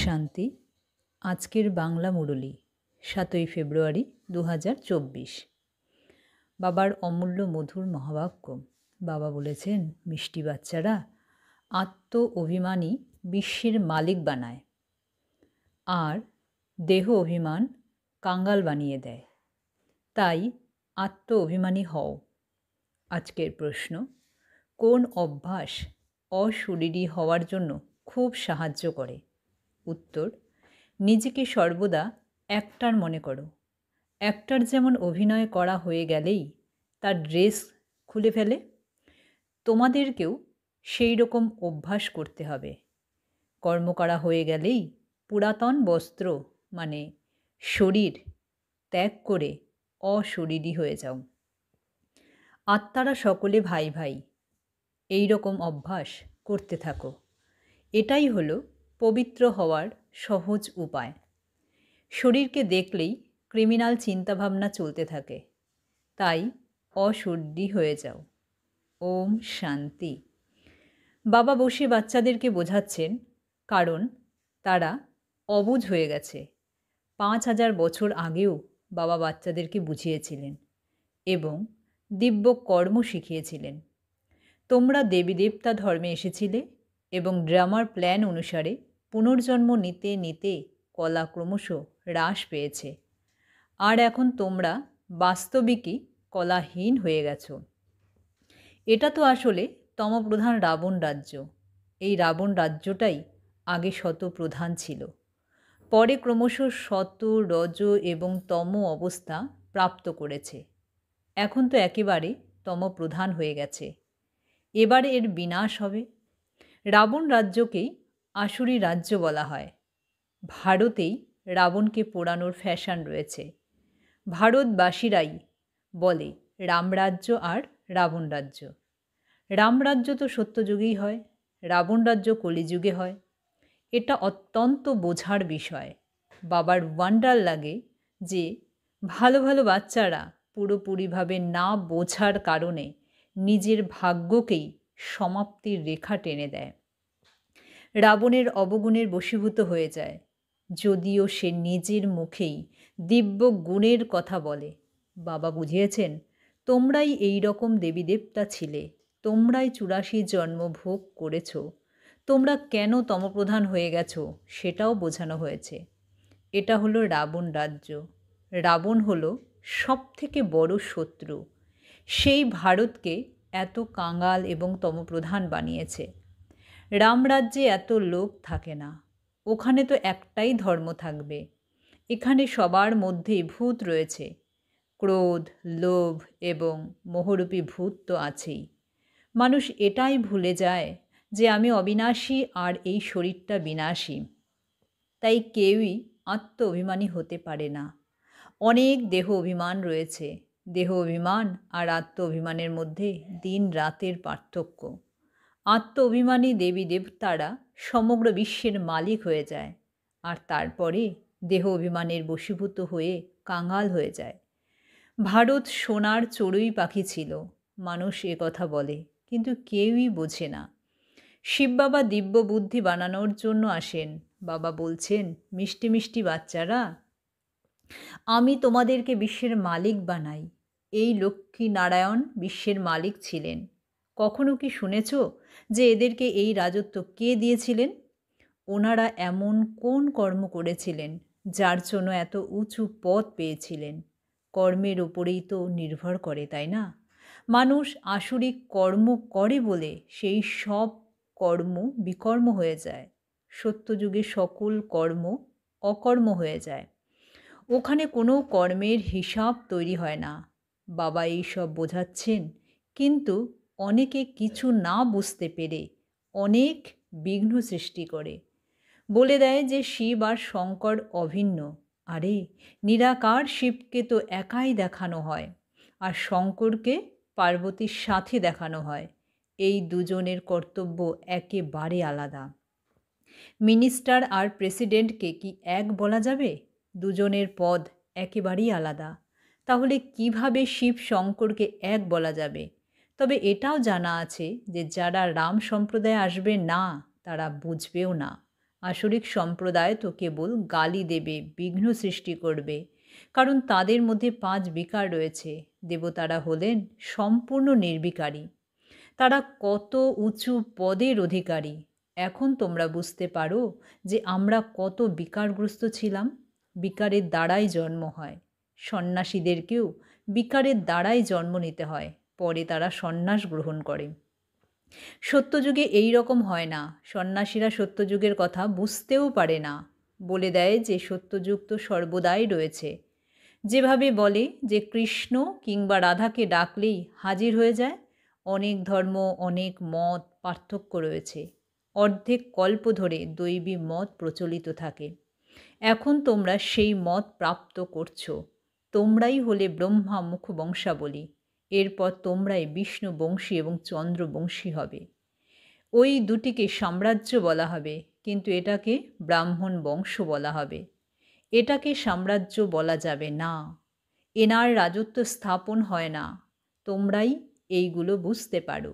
শান্তি। আজকের বাংলা মুরলী 7ই ফেব্রুয়ারি 2024। বাবার অমূল্য মধুর মহাবাক্য। বাবা বলেছেন, মিষ্টি বাচ্চারা, আত্ম অভিমানই বিশ্বের মালিক বানায়, আর দেহ অভিমান কাঙ্গাল বানিয়ে দেয়। তাই আত্ম অভিমানী হও। আজকের প্রশ্ন, কোন অভ্যাস অশরীরী হওয়ার জন্য খুব সাহায্য করে? উত্তর, নিজেকে সর্বদা অ্যাক্টর মনে করো। অ্যাক্টর যেমন অভিনয় করা হয়ে গেলেই তার ড্রেস খুলে ফেলে, তোমাদেরকেও সেই রকম অভ্যাস করতে হবে। কর্ম করা হয়ে গেলেই পুরাতন বস্ত্র মানে শরীর ত্যাগ করে অশরীরী হয়ে যাও। আত্মারা সকলে ভাই ভাই, এই রকম অভ্যাস করতে থাকো। এটাই হলো পবিত্র হওয়ার সহজ উপায়। শরীরকে দেখলেই ক্রিমিনাল চিন্তাভাবনা চলতে থাকে, তাই অশরীরী হয়ে যাও। ওম শান্তি। বাবা বসে বাচ্চাদেরকে বোঝাচ্ছেন, কারণ তারা অবুঝ হয়ে গেছে। 5000 বছর আগেও বাবা বাচ্চাদেরকে বুঝিয়েছিলেন এবং দিব্য কর্ম শিখিয়েছিলেন। তোমরা দেবী দেবতা ধর্মে এসেছিলে এবং ড্রামার প্ল্যান অনুসারে পুনর্জন্ম নিতে নিতে কলা ক্রমশ হ্রাস পেয়েছে, আর এখন তোমরা বাস্তবিকই কলাহীন হয়ে গেছ। এটা তো আসলে তমপ্রধান রাবণ রাজ্য। এই রাবণ রাজ্যটাই আগে শতপ্রধান ছিল, পরে ক্রমশ শত, রজ এবং তম অবস্থা প্রাপ্ত করেছে। এখন তো একেবারে তমপ্রধান হয়ে গেছে। এবারে এর বিনাশ হবে। রাবণ রাজ্যকেই আসুরি রাজ্য বলা হয়। ভারতেই রাবণকে পোড়ানোর ফ্যাশন রয়েছে। ভারতবাসীরাই বলে রামরাজ্য আর রাবণ রাজ্য। রামরাজ্য তো সত্যযুগেই হয়, রাবণ রাজ্য কলিযুগে হয়। এটা অত্যন্ত বোঝার বিষয়। বাবার ওয়ান্ডার লাগে যে ভালো ভালো বাচ্চারা পুরোপুরিভাবে না বোঝার কারণে নিজের ভাগ্যকেই সমাপ্তির রেখা টেনে দেয়। রাবণের অবগুণের বশীভূত হয়ে যায়, যদিও সে নিজের মুখেই দিব্য গুণের কথা বলে। বাবা বুঝিয়েছেন, তোমরাই এই রকম দেবী দেবতা ছিলে, তোমরাই 84 জন্ম ভোগ করেছ। তোমরা কেন তমপ্রধান হয়ে গেছ সেটাও বোঝানো হয়েছে। এটা হলো রাবণ রাজ্য। রাবণ হলো সবথেকে বড় শত্রু। সেই ভারতকে এত কাঙ্গাল এবং তমপ্রধান বানিয়েছে। রামরাজ্যে এত লোক থাকে না, ওখানে তো একটাই ধর্ম থাকবে। এখানে সবার মধ্যেই ভূত রয়েছে। ক্রোধ, লোভ এবং মোহরূপী ভূত তো আছেই। মানুষ এটাই ভুলে যায় যে আমি অবিনাশী আর এই শরীরটা বিনাশী। তাই কেউই আত্ম অভিমানী হতে পারে না। অনেক দেহ অভিমান রয়েছে। দেহ অভিমান আর আত্ম অভিমানের মধ্যে দিন রাতের পার্থক্য। আত্ম অভিমানী দেবী দেবতারা সমগ্র বিশ্বের মালিক হয়ে যায়, আর তারপরে দেহ অভিমানের বশীভূত হয়ে কাঙ্গাল হয়ে যায়। ভারত সোনার চড়ুই পাখি ছিল, মানুষ এ কথা বলে, কিন্তু কেউই বোঝে না। শিব বাবা দিব্য বুদ্ধি বানানোর জন্য আসেন। বাবা বলছেন, মিষ্টি মিষ্টি বাচ্চারা, আমি তোমাদেরকে বিশ্বের মালিক বানাই। এই লক্ষ্মী নারায়ণ বিশ্বের মালিক ছিলেন। কখনো কি শুনেছ যে এদেরকে এই রাজত্ব কে দিয়েছিলেন? ওনারা এমন কোন কর্ম করেছিলেন যার জন্য এত উঁচু পদ পেয়েছিলেন? কর্মের ওপরেই তো নির্ভর করে, তাই না? মানুষ আসরিক কর্ম করে বলে সেই সব কর্ম বিকর্ম হয়ে যায়। সত্যযুগে সকল কর্ম অকর্ম হয়ে যায়। ওখানে কোনো কর্মের হিসাব তৈরি হয় না। বাবা এই সব বোঝাচ্ছেন, কিন্তু অনেকে কিছু না বুঝতে পেরে অনেক বিঘ্ন সৃষ্টি করে। বলে দেয় যে শিব আর শঙ্কর অভিন্ন। আরে, নিরাকার শিবকে তো একাই দেখানো হয়, আর শঙ্করকে পার্বতীর সাথে দেখানো হয়। এই দুজনের কর্তব্য একেবারে আলাদা। মিনিস্টার আর প্রেসিডেন্টকে কি এক বলা যাবে? দুজনের পদ একেবারেই আলাদা। তাহলে কিভাবে শিব শঙ্করকে এক বলা যাবে? তবে এটাও জানা আছে যে যারা রাম সম্প্রদায়ে আসবে না তারা বুঝবেও না, আসরিক সম্প্রদায় তো কেবল গালি দেবে, বিঘ্ন সৃষ্টি করবে, কারণ তাদের মধ্যে 5 বিকার রয়েছে। দেবতারা হলেন সম্পূর্ণ নির্বিকারী। তারা কত উঁচু পদের অধিকারী। এখন তোমরা বুঝতে পারো যে আমরা কত বিকারগ্রস্ত ছিলাম। বিকারের দ্বারাই জন্ম হয়। সন্ন্যাসীদেরকেও বিকারের দ্বারাই জন্ম নিতে হয়, পরে তারা সন্ন্যাস গ্রহণ করে। সত্যযুগে এই রকম হয় না। সন্ন্যাসীরা সত্যযুগের কথা বুঝতেও পারে না, বলে দেয় যে সত্যযুগ তো সর্বদাই রয়েছে। যেভাবে বলে যে কৃষ্ণ কিংবা রাধাকে ডাকলেই হাজির হয়ে যায়। অনেক ধর্ম, অনেক মত, পার্থক্য রয়েছে। অর্ধেক কল্প ধরে দৈবী মত প্রচলিত থাকে। এখন তোমরা সেই মত প্রাপ্ত করছো। তোমরাই হলে ব্রহ্মা মুখ বংশাবলী। এরপর তোমরাই বিষ্ণু বংশী এবং চন্দ্রবংশী হবে। ওই দুটিকে সাম্রাজ্য বলা হবে, কিন্তু এটাকে ব্রাহ্মণ বংশ বলা হবে। এটাকে সাম্রাজ্য বলা যাবে না। এনার রাজত্ব স্থাপন হয় না। তোমরাই এইগুলো বুঝতে পারো।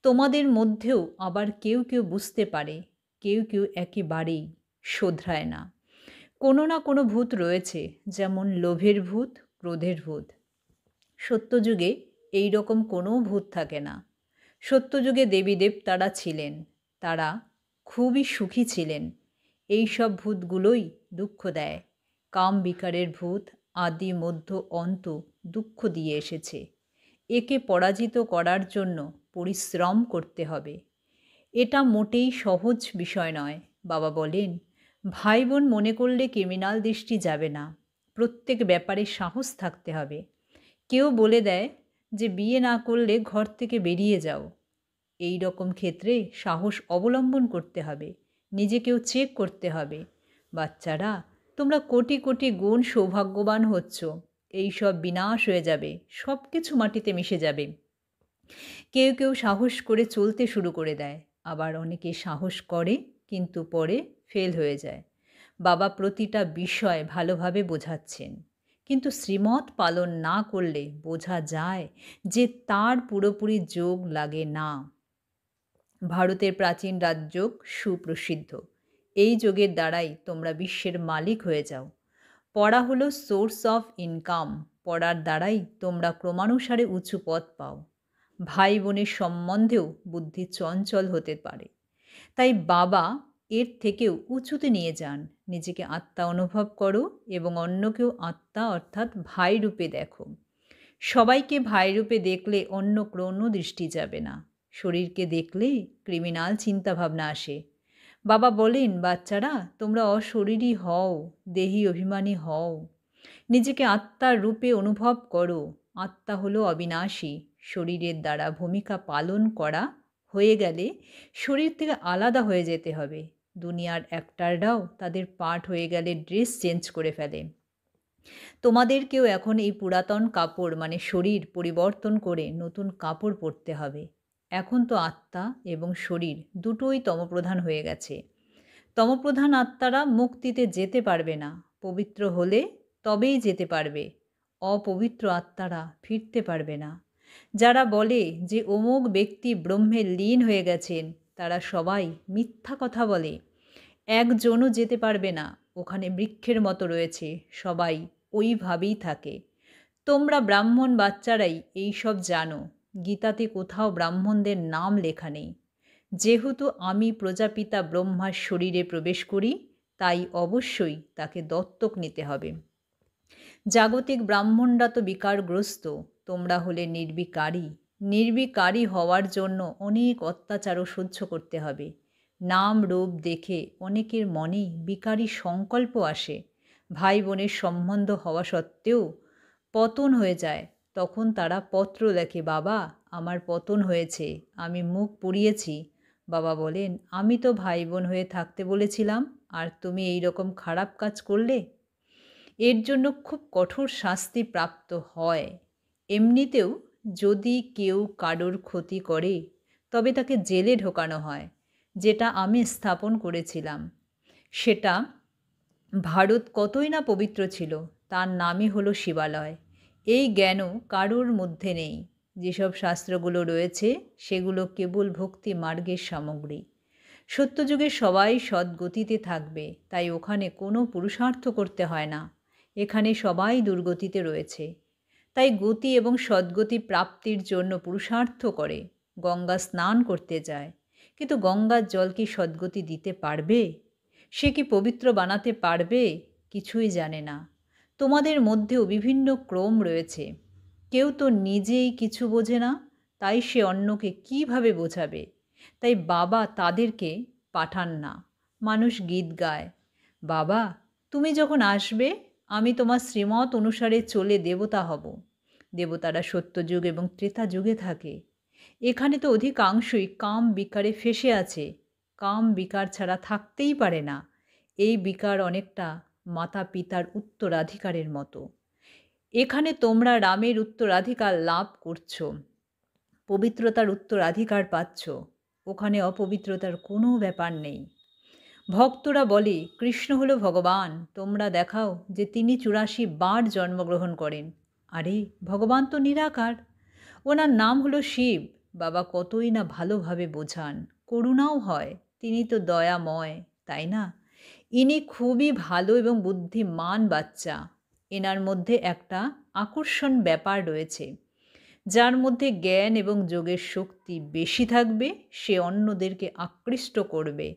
তোমাদের মধ্যেও আবার কেউ কেউ বুঝতে পারে, কেউ কেউ একেবারেই শোধরায় না। কোনো না কোনো ভূত রয়েছে, যেমন লোভের ভূত, ক্রোধের ভূত। সত্যযুগে এই রকম কোনো ভূত থাকে না। সত্যযুগে দেবী দেবতারা ছিলেন, তারা খুবই সুখী ছিলেন। এই সব ভূতগুলোই দুঃখ দেয়। কাম বিকারের ভূত আদি মধ্য অন্ত দুঃখ দিয়ে এসেছে। একে পরাজিত করার জন্য পরিশ্রম করতে হবে। এটা মোটেই সহজ বিষয় নয়। বাবা বলেন, ভাই বোন মনে করলে ক্রিমিনাল দৃষ্টি যাবে না। প্রত্যেক ব্যাপারে সাহস থাকতে হবে। কেউ বলে দেয় যে বিয়ে না করলে ঘর থেকে বেরিয়ে যাও। এই রকম ক্ষেত্রে সাহস অবলম্বন করতে হবে, নিজেকেও চেক করতে হবে। বাচ্চারা, তোমরা কোটি কোটি গুণ সৌভাগ্যবান হচ্ছ। এই সব বিনাশ হয়ে যাবে, সব কিছু মাটিতে মিশে যাবে। কেউ কেউ সাহস করে চলতে শুরু করে দেয়, আবার অনেকে সাহস করে কিন্তু পরে ফেল হয়ে যায়। বাবা প্রতিটা বিষয় ভালোভাবে বোঝাচ্ছেন, কিন্তু শ্রীমত পালন না করলে বোঝা যায় যে তার পুরোপুরি যোগ লাগে না। ভারতের প্রাচীন রাজযোগ সুপ্রসিদ্ধ। এই যোগের দ্বারাই তোমরা বিশ্বের মালিক হয়ে যাও। পড়া হলো সোর্স অফ ইনকাম। পড়ার দ্বারাই তোমরা ক্রমানুসারে উঁচু পদ পাও। ভাই বোনের সম্বন্ধেও বুদ্ধি চঞ্চল হতে পারে, তাই বাবা এর থেকেও উঁচুতে নিয়ে যান। নিজেকে আত্মা অনুভব করো এবং অন্যকেও আত্মা অর্থাৎ ভাই রূপে দেখো। সবাইকে ভাই রূপে দেখলে অন্য কোনো দৃষ্টি যাবে না। শরীরকে দেখলে ক্রিমিনাল চিন্তাভাবনা আসে। বাবা বলেন, বাচ্চারা তোমরা অশরীরী হও, দেহী অভিমানী হও। নিজেকে আত্মার রূপে অনুভব করো। আত্মা হলো অবিনাশী। শরীরের দ্বারা ভূমিকা পালন করা হয়ে গেলে শরীর থেকে আলাদা হয়ে যেতে হবে। দুনিয়ার অ্যাক্টাররাও তাদের পার্ট হয়ে গেলে ড্রেস চেঞ্জ করে ফেলে। তোমাদেরকেও এখন এই পুরাতন কাপড় মানে শরীর পরিবর্তন করে নতুন কাপড় পরতে হবে। এখন তো আত্মা এবং শরীর দুটোই তমপ্রধান হয়ে গেছে। তমপ্রধান আত্মারা মুক্তিতে যেতে পারবে না। পবিত্র হলে তবেই যেতে পারবে। অপবিত্র আত্মারা ফিরতে পারবে না। যারা বলে যে অমুক ব্যক্তি ব্রহ্মে লীন হয়ে গেছেন, তারা সবাই মিথ্যা কথা বলে। একজনও যেতে পারবে না। ওখানে বৃক্ষের মতো রয়েছে, সবাই ওইভাবেই থাকে। তোমরা ব্রাহ্মণ বাচ্চারাই এই সব জানো। গীতাতে কোথাও ব্রাহ্মণদের নাম লেখা নেই। যেহেতু আমি প্রজাপিতা ব্রহ্মার শরীরে প্রবেশ করি, তাই অবশ্যই তাকে দত্তক নিতে হবে। জাগতিক ব্রাহ্মণরা তো বিকারগ্রস্ত, তোমরা হলে নির্বিকারী। নির্বিকারী হওয়ার জন্য অনেক অত্যাচারও সহ্য করতে হবে। নাম রূপ দেখে অনেকের মনে বিকারী সংকল্প আসে। ভাই বোনের সম্বন্ধ হওয়া সত্ত্বেও পতন হয়ে যায়। তখন তারা পত্র লেখে, বাবা আমার পতন হয়েছে, আমি মুখ পুড়িয়েছি। বাবা বলেন, আমি তো ভাই বোন হয়ে থাকতে বলেছিলাম, আর তুমি এই রকম খারাপ কাজ করলে। এর জন্য খুব কঠোর শাস্তি প্রাপ্ত হয়। এমনিতেও যদি কেউ কারোর ক্ষতি করে তবে তাকে জেলে ঢোকানো হয়, যেটা আমি স্থাপন করেছিলাম। সেটা ভারত কতই না পবিত্র ছিল, তার নামই হলো শিবালয়। এই জ্ঞানও কারোর মধ্যে নেই। যেসব শাস্ত্রগুলো রয়েছে সেগুলো কেবল ভক্তি মার্গের সামগ্রী। সত্যযুগে সবাই সদ্গতিতে থাকবে, তাই ওখানে কোনো পুরুষার্থ করতে হয় না। এখানে সবাই দুর্গতিতে রয়েছে, তাই গতি এবং সদ্গতি প্রাপ্তির জন্য পুরুষার্থ করে, গঙ্গা স্নান করতে যায়। কিন্তু গঙ্গার জল কি সদ্গতি দিতে পারবে? সে কি পবিত্র বানাতে পারবে? কিছুই জানে না। তোমাদের মধ্যেও বিভিন্ন ক্রম রয়েছে। কেউ তো নিজেই কিছু বোঝে না, তাই সে অন্যকে কিভাবে বোঝাবে? তাই বাবা তাদেরকে পাঠান না। মানুষ গীত গায়, বাবা তুমি যখন আসবে আমি তোমার শ্রীমত অনুসারে চলে দেবতা হব। দেবতারা সত্যযুগ এবং ত্রেতা যুগে থাকে। এখানে তো অধিকাংশই কাম বিকারে ফেঁসে আছে। কাম বিকার ছাড়া থাকতেই পারে না। এই বিকার অনেকটা মাতা পিতার উত্তরাধিকারের মতো। এখানে তোমরা রামের উত্তরাধিকার লাভ করছো, পবিত্রতার উত্তরাধিকার পাচ্ছ। ওখানে অপবিত্রতার কোনো ব্যাপার নেই। ভক্তরা বলে কৃষ্ণ হলো ভগবান, তোমরা দেখাও যে তিনি 84 বার জন্মগ্রহণ করেন। আরে ভগবান তো নিরাকার, ওনার নাম হলো শিব। বাবা কতই না ভালোভাবে বোঝান, করুণাও হয়। তিনি তো দয়াময়, তাই না? ইনি খুবই ভালো এবং বুদ্ধিমান বাচ্চা। এনার মধ্যে একটা আকর্ষণ ব্যাপার রয়েছে। যার মধ্যে জ্ঞান এবং যোগের শক্তি বেশি থাকবে সে অন্যদেরকে আকৃষ্ট করবে।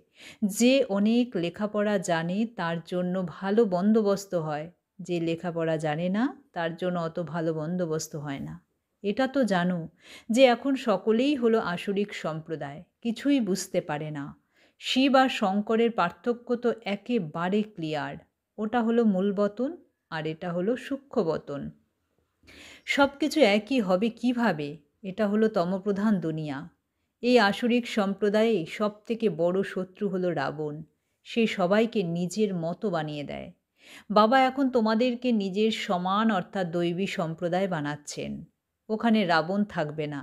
যে অনেক লেখাপড়া জানে তার জন্য ভালো বন্দোবস্ত হয়, যে লেখাপড়া জানে না তার জন্য অত ভালো বন্দোবস্ত হয় না। এটা তো জানো যে এখন সকলেই হলো আসরিক সম্প্রদায়, কিছুই বুঝতে পারে না। শিব আর শঙ্করের পার্থক্য তো একেবারে ক্লিয়ার। ওটা হলো মূলবতন আর এটা হলো সূক্ষ্মবতন। সব কিছু একই হবে কিভাবে? এটা হলো তমপ্রধান দুনিয়া। এই আসরিক সম্প্রদায়ে সবথেকে বড় শত্রু হলো রাবণ। সে সবাইকে নিজের মতো বানিয়ে দেয়। বাবা এখন তোমাদেরকে নিজের সমান অর্থাৎ দৈবী সম্প্রদায় বানাচ্ছেন। ওখানে রাবণ থাকবে না।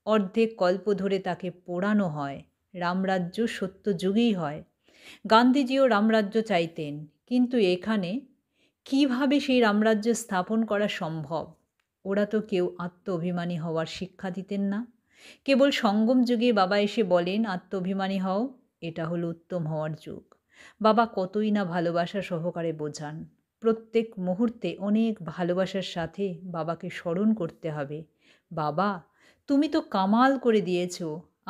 অর্ধেক কল্প ধরে তাকে পোড়ানো হয়। রামরাজ্য সত্য যুগেই হয়। গান্ধীজিও রামরাজ্য চাইতেন, কিন্তু এখানে কিভাবে সেই রামরাজ্য স্থাপন করা সম্ভব? ওরা তো কেউ আত্ম-অভিমানী হওয়ার শিক্ষা দিতেন না। কেবল সঙ্গম যুগে বাবা এসে বলেন আত্ম-অভিমানী হও, এটা হলো উত্তম হওয়ার যুগ। বাবা কতই না ভালোবাসা সহকারে বোঝান। প্রত্যেক মুহূর্তে অনেক ভালোবাসার সাথে বাবাকে স্মরণ করতে হবে। বাবা তুমি তো কামাল করে দিয়েছ।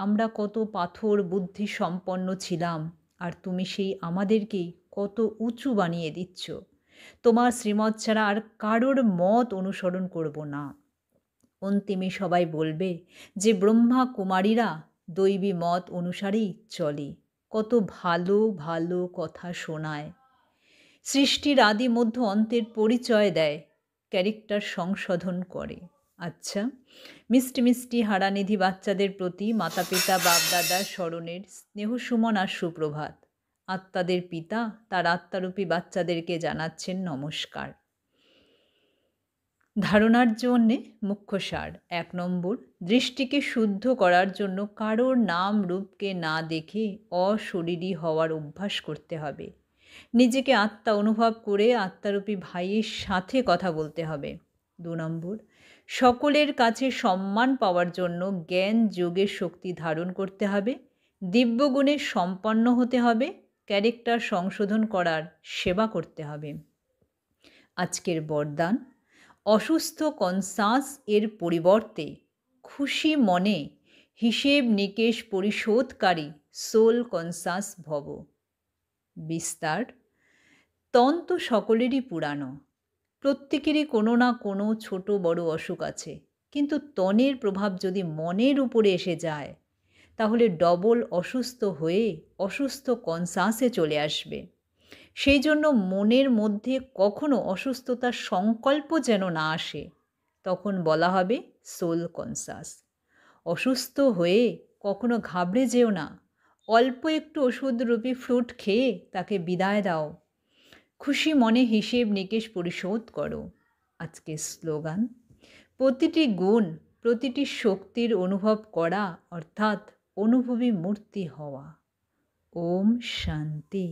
আমরা কত পাথর বুদ্ধি সম্পন্ন ছিলাম, আর তুমি সেই আমাদেরকেই কত উঁচু বানিয়ে দিচ্ছ। তোমার শ্রীমত ছাড়া আর কারোর মত অনুসরণ করব না। অন্তিমে সবাই বলবে যে ব্রহ্মা কুমারীরা দৈবী মত অনুসারেই চলে। কত ভালো ভালো কথা শোনায়, সৃষ্টির আদি মধ্য অন্তের পরিচয় দেয়, ক্যারেক্টার সংশোধন করে। আচ্ছা, মিষ্টি মিষ্টি হারানিধি বাচ্চাদের প্রতি মাতা পিতা বাপদাদার স্মরণের স্নেহসুমন আর সুপ্রভাত। আত্মাদের পিতা তার আত্মারূপী বাচ্চাদেরকে জানাচ্ছেন নমস্কার। ধারণার জন্যে মুখ্য সার। 1 নম্বর, দৃষ্টিকে শুদ্ধ করার জন্য কারোর নাম রূপকে না দেখে অশরীরী হওয়ার অভ্যাস করতে হবে। নিজেকে আত্মা অনুভব করে আত্মারূপী ভাইয়ের সাথে কথা বলতে হবে। 2 নম্বর, সকলের কাছে সম্মান পাওয়ার জন্য জ্ঞান যোগের শক্তি ধারণ করতে হবে। দিব্যগুণে সম্পন্ন হতে হবে। ক্যারেক্টার সংশোধন করার সেবা করতে হবে। আজকের বরদান, অসুস্থ কনসাস এর পরিবর্তে খুশি মনে হিসেব নিকেশ পরিশোধকারী সোল কনসাস ভব। বিস্তার, তন তো সকলেরই পুরানো। প্রত্যেকেরই কোনো না কোনো ছোট বড় অসুখ আছে, কিন্তু তনের প্রভাব যদি মনের উপরে এসে যায় তাহলে ডবল অসুস্থ হয়ে অসুস্থ কনসাসে চলে আসবে। সেই জন্য মনের মধ্যে কখনো অসুস্থতার সংকল্প যেন না আসে। তখন বলা হবে সোল কনসাস। অসুস্থ হয়ে কখনো ঘাবড়ে যেও না। অল্প একটু ওষুধরূপী ফ্রুট খেয়ে তাকে বিদায় দাও। খুশি মনে হিসেব নিকেশ পরিশোধ করো। আজকের স্লোগান, প্রতিটি গুণ প্রতিটি শক্তির অনুভব করা অর্থাৎ অনুভবী মূর্তি হওয়া। ওম শান্তি।